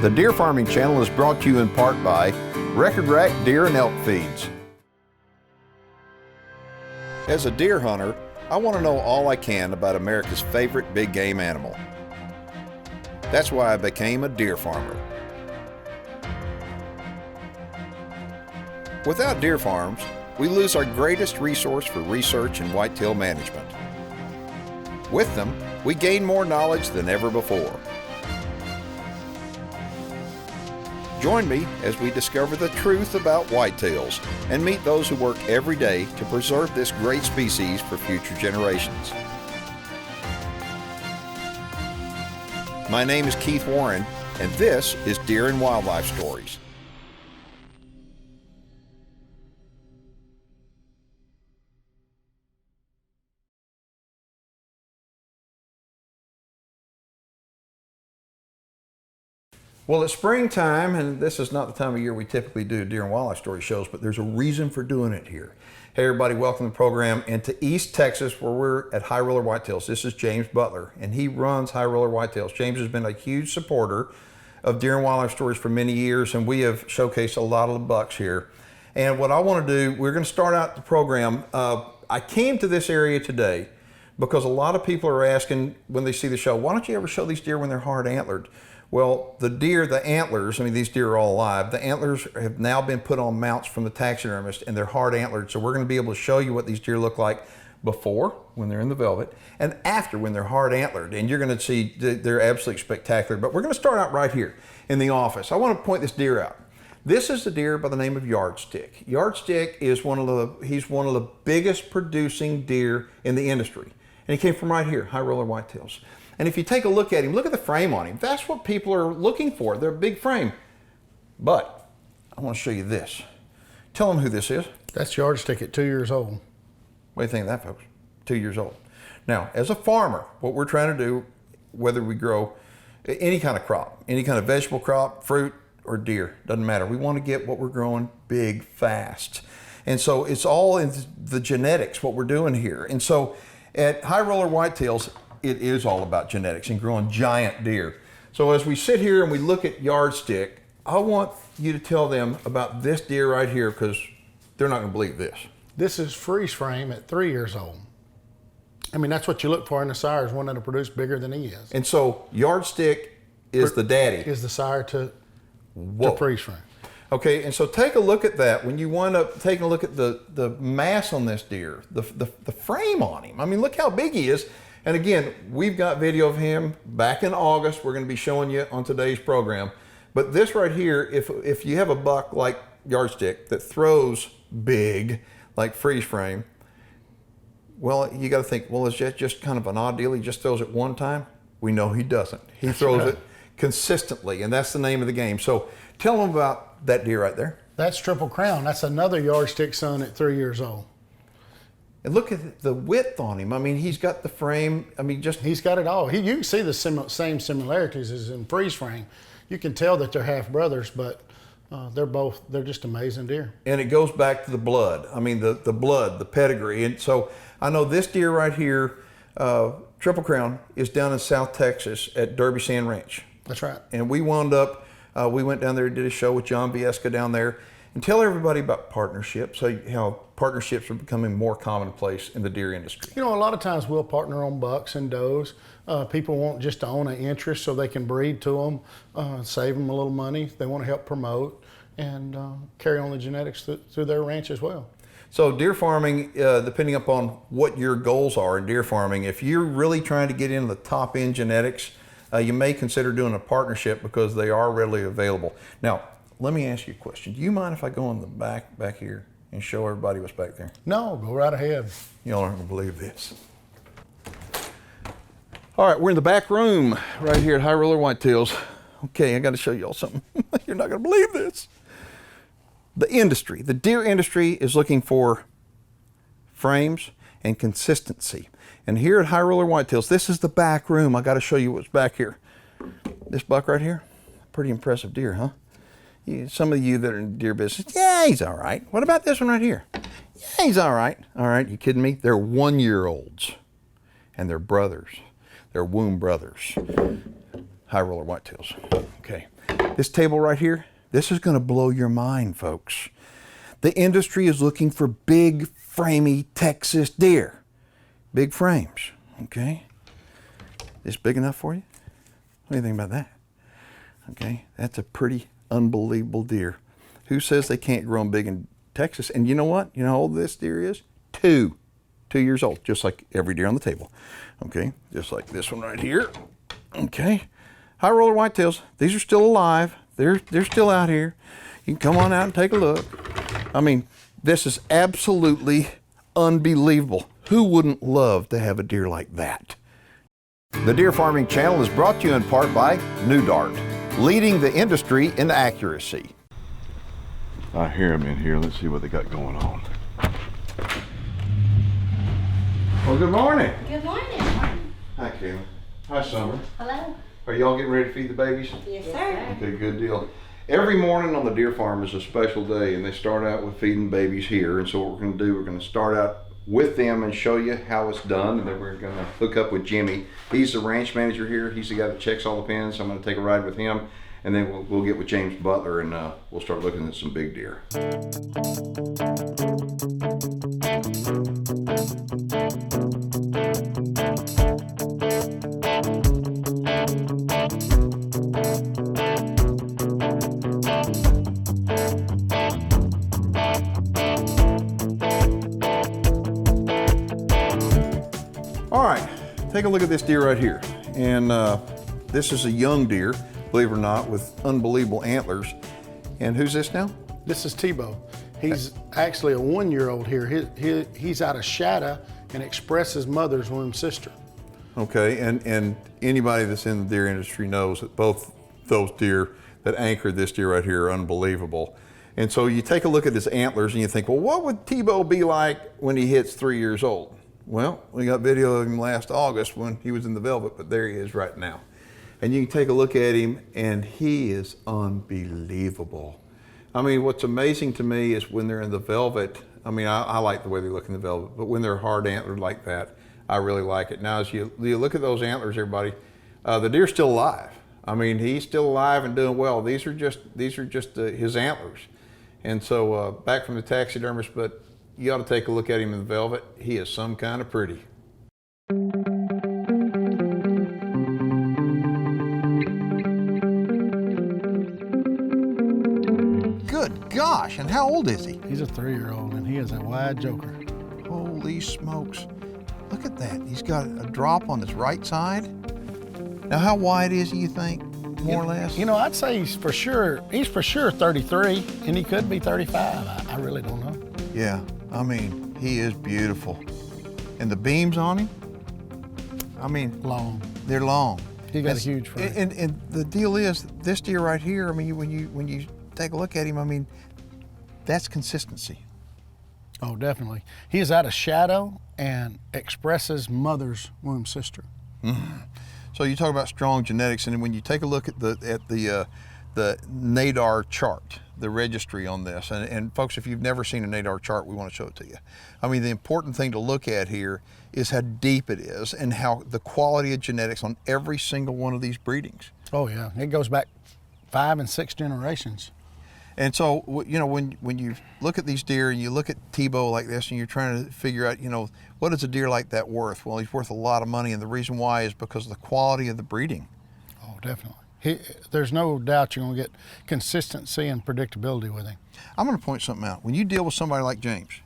The Deer Farming Channel is brought to you in part by Record Rack Deer and Elk Feeds. As a deer hunter, I want to know all I can about America's favorite big game animal. That's why I became a deer farmer. Without deer farms, we lose our greatest resource for research and whitetail management. With them, we gain more knowledge than ever before. Join me as we discover the truth about whitetails and meet those who work every day to preserve this great species for future generations. My name is Keith Warren, and this is Deer and Wildlife Stories. Well, it's springtime, and this is not the time of year we typically do Deer and Wildlife Story shows, but there's a reason for doing it here. Hey everybody, welcome to the program and to East Texas, where we're at High Roller Whitetails. This is James Butler, and he runs High Roller Whitetails. James has been a huge supporter of Deer and Wildlife Stories for many years, and we have showcased a lot of the bucks here. And what I want to do, we're going to start out the program. I came to this area today because a lot of people are asking when they see the show, why don't you ever show these deer when they're hard antlered? Well, the deer, the antlers, I mean, these deer are all alive. The antlers have now been put on mounts from the taxidermist, and they're hard antlered. So we're going to be able to show you what these deer look like before, when they're in the velvet, and after, when they're hard antlered. And you're going to see they're absolutely spectacular. But we're going to start out right here in the office. I want to point this deer out. This is the deer by the name of Yardstick. Yardstick is he's one of the biggest producing deer in the industry. And he came from right here, High Roller Whitetails. And if you take a look at him, look at the frame on him. That's what people are looking for. They're a big frame. But I want to show you this. Tell them who this is. That's Yardstick at 2 years old. What do you think of that, folks? 2 years old. Now, as a farmer, what we're trying to do, whether we grow any kind of crop, any kind of vegetable crop, fruit, or deer, doesn't matter. We want to get what we're growing big, fast. And so it's all in the genetics, what we're doing here. And so at High Roller Whitetails, it is all about genetics and growing giant deer. So as we sit here and we look at Yardstick, I want you to tell them about this deer right here, because they're not going to believe this. This is freeze frame at 3 years old. I mean, that's what you look for in the sire, is one that'll produce bigger than he is. And so Yardstick is the daddy. Is the sire to freeze frame. Okay, and so take a look at that. When you wind up taking a look at the mass on this deer, the frame on him. I mean, look how big he is. And again, we've got video of him back in August. We're going to be showing you on today's program. But this right here, if you have a buck like Yardstick that throws big, like freeze frame, well, you got to think, well, is that just kind of an odd deal? He just throws it one time? We know he doesn't. He throws it consistently, and that's the name of the game. So tell them about that deer right there. That's Triple Crown. That's another Yardstick son at 3 years old. And look at the width on him. I mean, he's got the frame. I mean, he's got it all. You can see the same similarities as in freeze frame. You can tell that they're half brothers, but they're just amazing deer. And it goes back to the blood. I mean, the blood, the pedigree. And so I know this deer right here, Triple Crown, is down in South Texas at Derby Sand Ranch. That's right. And we wound up, we went down there and did a show with John Viesca down there. And tell everybody about partnerships, how partnerships are becoming more commonplace in the deer industry. You know, a lot of times we'll partner on bucks and does. People want just to own an interest so they can breed to them, save them a little money. They want to help promote and carry on the genetics through their ranch as well. So deer farming, depending upon what your goals are in deer farming, if you're really trying to get into the top end genetics, you may consider doing a partnership because they are readily available. Now, let me ask you a question. Do you mind if I go in the back here and show everybody what's back there? No, go right ahead. Y'all aren't gonna believe this. All right, we're in the back room right here at High Roller Whitetails. Okay, I gotta show y'all something. You're not gonna believe this. The industry, the deer industry, is looking for frames and consistency. And here at High Roller Whitetails, this is the back room. I gotta show you what's back here. This buck right here, pretty impressive deer, huh? Some of you that are in deer business, yeah, he's all right. What about this one right here? Yeah, he's all right. All right, you kidding me? They're 1 year olds, and they're brothers. They're womb brothers. High Roller Whitetails. Okay. This table right here, this is going to blow your mind, folks. The industry is looking for big, framey Texas deer. Big frames, okay? This big enough for you? What do you think about that? Okay, that's a pretty unbelievable deer. Who says they can't grow them big in Texas? And you know what? You know how old this deer is? 2 years old, just like every deer on the table. Okay, just like this one right here. Okay, High Roller Whitetails, these are still alive. They're still out here. You can come on out and take a look. I mean, this is absolutely unbelievable. Who wouldn't love to have a deer like that? The Deer Farming Channel is brought to you in part by New Dart, leading the industry in accuracy. I hear them in here. Let's see what they got going on. Well, good morning. Good morning. Hi, Kayla. Hi, Summer. Hello. Are y'all getting ready to feed the babies? Yes, sir. Okay, good deal. Every morning on the deer farm is a special day, and they start out with feeding babies here. And so what we're going to do, we're going to start out with them and show you how it's done, and then we're going to hook up with Jimmy. He's the ranch manager here. He's the guy that checks all the pens. I'm going to take a ride with him, and then we'll get with James Butler, and we'll start looking at some big deer. All right, take a look at this deer right here. And this is a young deer, believe it or not, with unbelievable antlers. And who's this now? This is Tebow. He's actually a 1-year-old here. He's out of Shadow and Express's mother's womb sister. Okay, and anybody that's in the deer industry knows that both those deer that anchored this deer right here are unbelievable. And so you take a look at his antlers and you think, well, what would Tebow be like when he hits 3 years old? Well, we got video of him last August when he was in the velvet, but there he is right now. And you can take a look at him and he is unbelievable. I mean, what's amazing to me is when they're in the velvet, I mean, I like the way they look in the velvet, but when they're hard antlered like that, I really like it. Now, as you look at those antlers, everybody, the deer's still alive. I mean, he's still alive and doing well. These are just his antlers. And so back from the taxidermist, but you ought to take a look at him in the velvet. He is some kind of pretty. Good gosh, and how old is he? He's a 3-year-old and he is a wide joker. Holy smokes. Look at that. He's got a drop on his right side. Now, how wide is he, you think, more or less? You know, I'd say he's for sure 33 and he could be 35. I really don't know. Yeah, I mean, he is beautiful. And the beams on him, I mean, Long. they're long. He got a huge frame. And the deal is, this deer right here, I mean, when you take a look at him, I mean, that's consistency. Oh, definitely. He is out of Shadow and Express's mother's womb sister. Mm-hmm. So you talk about strong genetics, and when you take a look at the NADAR chart, the registry on this, and folks, if you've never seen a NADAR chart, we want to show it to you. I mean, the important thing to look at here is how deep it is and how the quality of genetics on every single one of these breedings. Oh yeah, it goes back 5 and 6 generations. And so, you know, when you look at these deer and you look at Tebow like this and you're trying to figure out, you know, what is a deer like that worth? Well, he's worth a lot of money, and the reason why is because of the quality of the breeding. Oh, definitely. There's no doubt you're going to get consistency and predictability with him. I'm going to point something out. When you deal with somebody like James,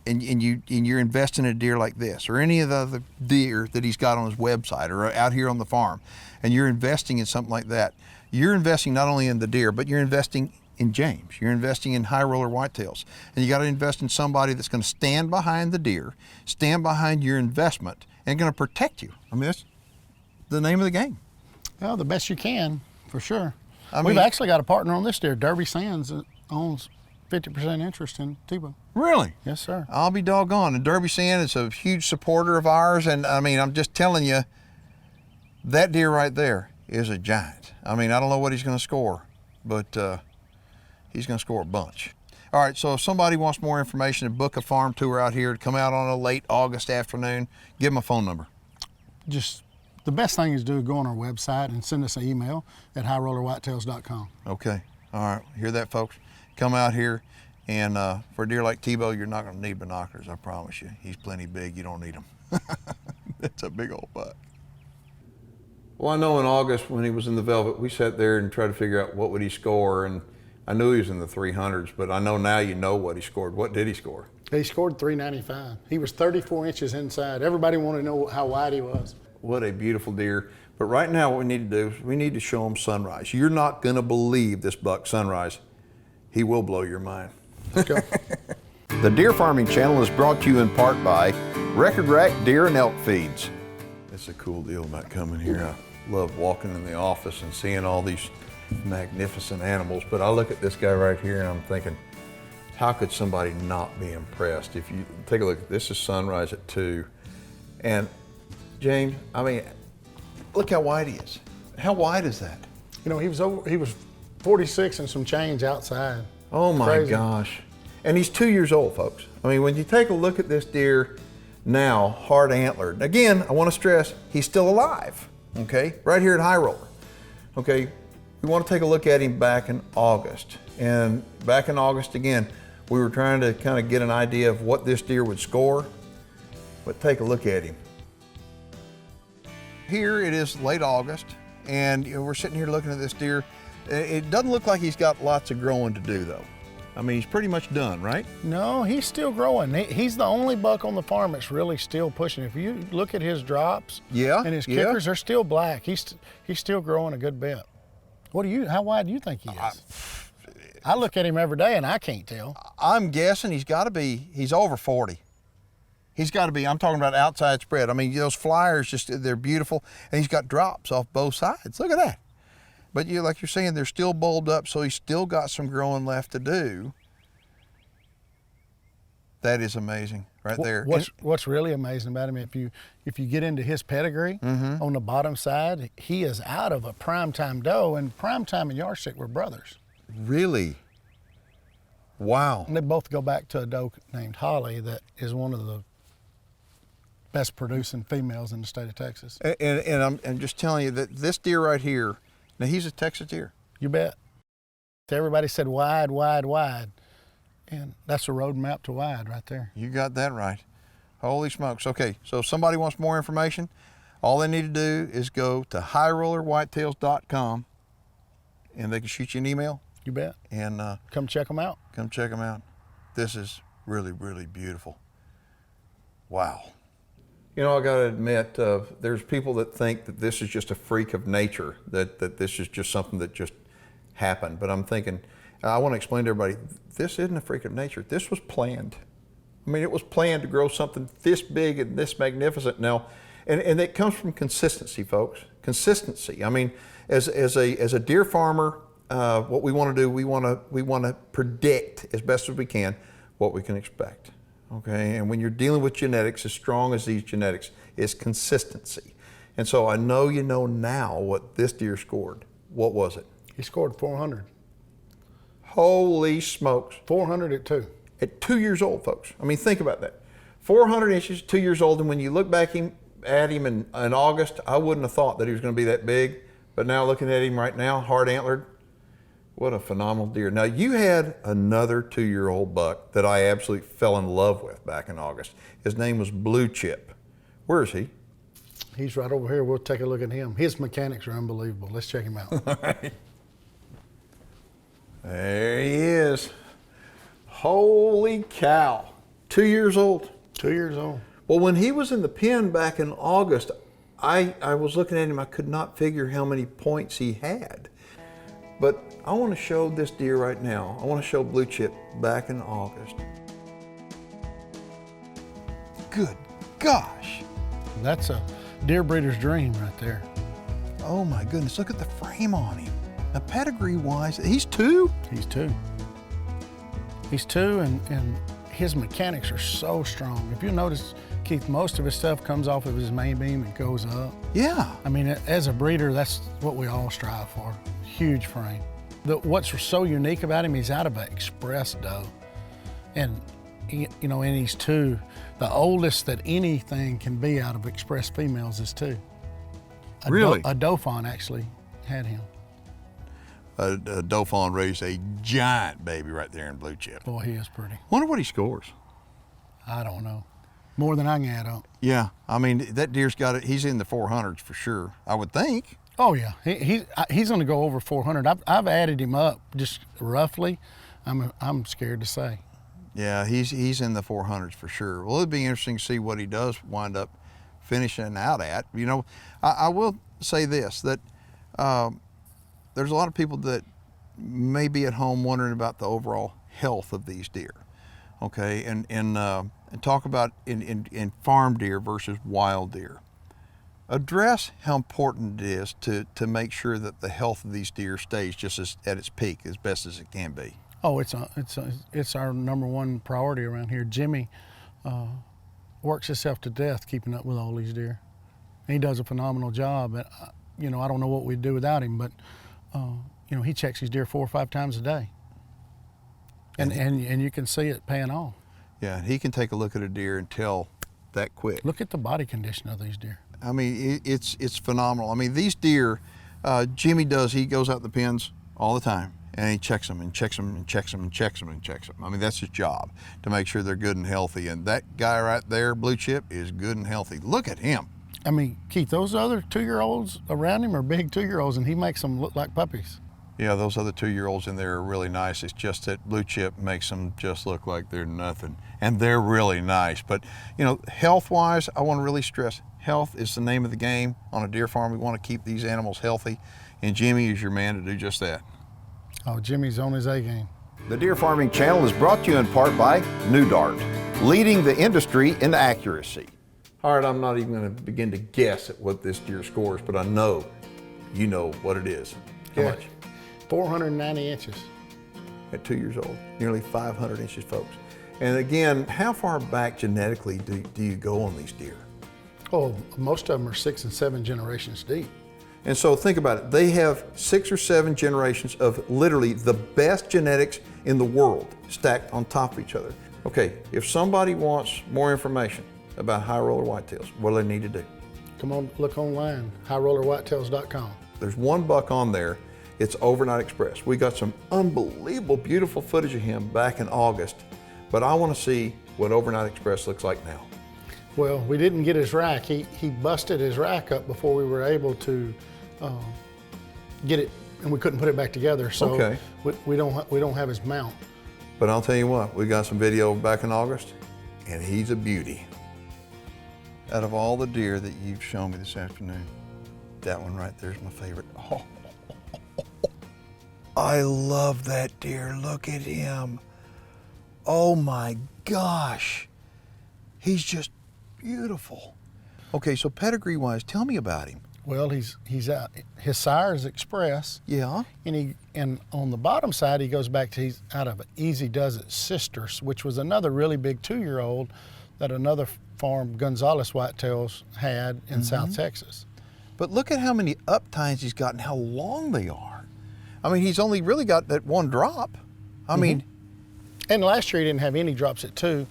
and you're investing in a deer like this, or any of the other deer that he's got on his website or out here on the farm, and you're investing in something like that, you're investing not only in the deer, but you're investing in James. You're investing in High Roller Whitetails. And you got to invest in somebody that's going to stand behind the deer, stand behind your investment, and going to protect you. I mean, that's the name of the game. Well, the best you can, for sure. I We've mean, actually got a partner on this deer, Derby Sands, that owns 50% interest in Tebow. really? Yes, sir. I'll be doggone. And Derby Sand is a huge supporter of ours. And I mean, I'm just telling you, that deer right there is a giant. I mean, I don't know what he's going to score, but he's going to score a bunch. All right, so if somebody wants more information and book a farm tour out here to come out on a late August afternoon, give them a phone number. Just The best thing is to go on our website and send us an email at highrollerwhitetails.com. Okay. All right. Hear that, folks? Come out here, and for a deer like Tebow, you're not going to need binoculars, I promise you. He's plenty big. You don't need them. It's a big old buck. Well, I know in August when he was in the velvet, we sat there and tried to figure out what would he score, and I knew he was in the 300s, but I know now you know what he scored. What did he score? He scored 395. He was 34 inches inside. Everybody wanted to know how wide he was. What a beautiful deer. But right now what we need to do is we need to show him sunrise. You're not going to believe this buck sunrise. He will blow your mind. Let's go. The Deer Farming Channel is brought to you in part by Record Rack Deer and Elk Feeds. It's a cool deal about coming here. I love walking in the office and seeing all these magnificent animals, but I look at this guy right here and I'm thinking, how could somebody not be impressed? If you take a look, this is sunrise at 2. And James, I mean, look how wide he is. How wide is that? You know, he was 46 and some change outside. Oh my Crazy. gosh. And he's 2 years old, folks. I mean, when you take a look at this deer now, hard antlered. Again, I want to stress, he's still alive, okay? Right here at High Roller, okay? We want to take a look at him back in August. And back in August, again, we were trying to kind of get an idea of what this deer would score, but take a look at him. Here it is late August, and you know, we're sitting here looking at this deer. It doesn't look like he's got lots of growing to do, though. I mean, he's pretty much done, right? No, he's still growing. He's the only buck on the farm that's really still pushing. If you look at his drops and his kickers, they're still black. He's still growing a good bit. How wide do you think he is? I look at him every day and I can't tell. I'm guessing he's over 40. He's got to be, I'm talking about outside spread. I mean, those flyers, they're beautiful. And he's got drops off both sides. Look at that. But like you're saying, they're still bulbed up, so he's still got some growing left to do. That is amazing right there. What's really amazing about him, if you get into his pedigree, on the bottom side, he is out of a primetime doe, and primetime and yardstick were brothers. Really? Wow. And they both go back to a doe named Holly that is one of the best producing females in the state of Texas. And I'm just telling you that this deer right here, now he's a Texas deer. You bet. Everybody said wide, wide, wide. And that's a road map to wide right there. You got that right. Holy smokes. Okay, so if somebody wants more information, all they need to do is go to highrollerwhitetails.com and they can shoot you an email. You bet. And come check them out. Come check them out. This is really, really beautiful. Wow. You know, I got to admit, there's people that think that this is just a freak of nature, that this is just something that just happened. But I'm thinking, I want to explain to everybody, this isn't a freak of nature. This was planned. I mean, it was planned to grow something this big and this magnificent now. And it comes from consistency, folks. Consistency. I mean, as a deer farmer, what we want to do, we want to predict as best as we can what we can expect. Okay, and when you're dealing with genetics as strong as these genetics, is consistency. And so I know you know now what this deer scored. What was it? He scored 400. Holy smokes. 400 at 2. At 2 years old, folks. I mean, think about that. 400 inches, 2 years old, and when you look back at him in August, I wouldn't have thought that he was going to be that big. But now looking at him right now, hard antlered, what a phenomenal deer. Now, you had another 2-year-old buck that I absolutely fell in love with back in August. His name was Blue Chip. Where is he? He's right over here. We'll take a look at him. His mechanics are unbelievable. Let's check him out. All right. There he is. Holy cow. 2 years old. 2 years old. Well, when he was in the pen back in August, I was looking at him. I could not figure how many points he had. But I want to show this deer right now. I want to show Blue Chip back in August. Good gosh. That's a deer breeder's dream right there. Oh my goodness, look at the frame on him. Now pedigree-wise, he's 2? He's 2. He's 2 and his mechanics are so strong. If you notice, Keith, most of his stuff comes off of his main beam and goes up. Yeah. I mean, as a breeder, that's what we all strive for. Huge frame. What's so unique about him, he's out of an express doe. And, you know, and he's 2. The oldest that anything can be out of express females is 2. Really? A Dauphin actually had him. A Dauphin raised a giant baby right there in Blue Chip. Boy, he is pretty. Wonder what he scores. I don't know. More than I can add up. Yeah, I mean, that deer's got it. He's in the 400s for sure, I would think. Oh yeah, he's going to go over 400. I've added him up just roughly. I'm scared to say. Yeah, he's in the 400s for sure. Well, it'd be interesting to see what he does wind up finishing out at. You know, I will say this, that there's a lot of people that may be at home wondering about the overall health of these deer. Okay, and talk about in farm deer versus wild deer. Address how important it is to make sure that the health of these deer stays just at its peak as best as it can be. Oh, it's our number one priority around here. Jimmy works himself to death keeping up with all these deer. He does a phenomenal job. And, you know, I don't know what we'd do without him, but you know, he checks his deer 4 or 5 times a day, and you can see it paying off. Yeah, he can take a look at a deer and tell that quick. Look at the body condition of these deer. I mean, it's phenomenal. I mean, these deer, Jimmy he goes out in the pens all the time, and he checks them and checks them and checks them and checks them and checks them. I mean, that's his job, to make sure they're good and healthy. And that guy right there, Blue Chip, is good and healthy. Look at him. I mean, Keith, those other 2-year-olds around him are big 2-year-olds, and he makes them look like puppies. Yeah, those other 2-year-olds in there are really nice. It's just that Blue Chip makes them just look like they're nothing. And they're really nice. But, you know, health-wise, I want to really stress, health is the name of the game on a deer farm. We want to keep these animals healthy, and Jimmy is your man to do just that. Oh, Jimmy's on his A game. The Deer Farming Channel is brought to you in part by New Dart, leading the industry in accuracy. All right, I'm not even going to begin to guess at what this deer scores, but I know you know what it is. How much? 490 inches. At 2 years old, nearly 500 inches, folks. And again, how far back genetically do you go on these deer? Oh, most of them are 6 and 7 generations deep. And so think about it. They have 6 or 7 generations of literally the best genetics in the world stacked on top of each other. Okay, if somebody wants more information about High Roller Whitetails, what do they need to do? Come on, look online, highrollerwhitetails.com. There's one buck on there. It's Overnight Express. We got some unbelievable, beautiful footage of him back in August, but I want to see what Overnight Express looks like now. Well, we didn't get his rack. He busted his rack up before we were able to get it, and we couldn't put it back together. So okay. we don't have his mount. But I'll tell you what, we got some video back in August, and he's a beauty. Out of all the deer that you've shown me this afternoon, that one right there is my favorite. Oh, I love that deer. Look at him. Oh my gosh. He's just beautiful. Okay, so pedigree-wise, tell me about him. Well, he's out. His sire is Express. Yeah. And on the bottom side, he goes back to he's out of Easy Does It Sisters, which was another really big 2-year-old that another farm, Gonzales Whitetails, had in South Texas. But look at how many up tines he's got and how long they are. I mean, he's only really got that one drop. I mean. And last year he didn't have any drops at 2.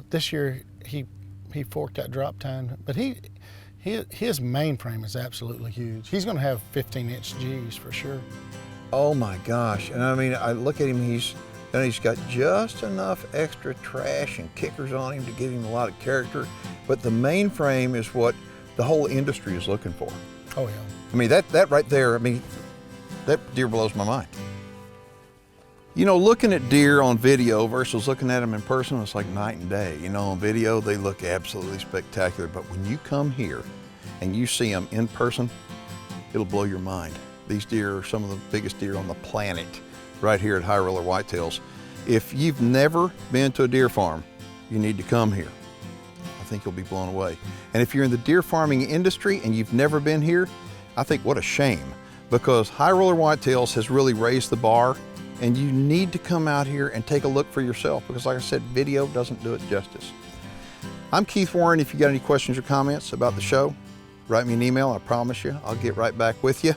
This year he forked that drop tine, but his mainframe is absolutely huge. He's going to have 15-inch G's for sure. Oh my gosh. And I mean, I look at him, he's got just enough extra trash and kickers on him to give him a lot of character, but the mainframe is what the whole industry is looking for. Oh yeah. I mean, that right there, I mean, that deer blows my mind. You know, looking at deer on video versus looking at them in person, it's like night and day. You know, on video, they look absolutely spectacular, but when you come here and you see them in person, it'll blow your mind. These deer are some of the biggest deer on the planet right here at High Roller Whitetails. If you've never been to a deer farm, you need to come here. I think you'll be blown away. And if you're in the deer farming industry and you've never been here, I think what a shame, because High Roller Whitetails has really raised the bar, and you need to come out here and take a look for yourself, because like I said, video doesn't do it justice. I'm Keith Warren. If you got any questions or comments about the show, write me an email. I promise you, I'll get right back with you.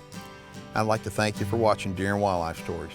I'd like to thank you for watching Deer and Wildlife Stories.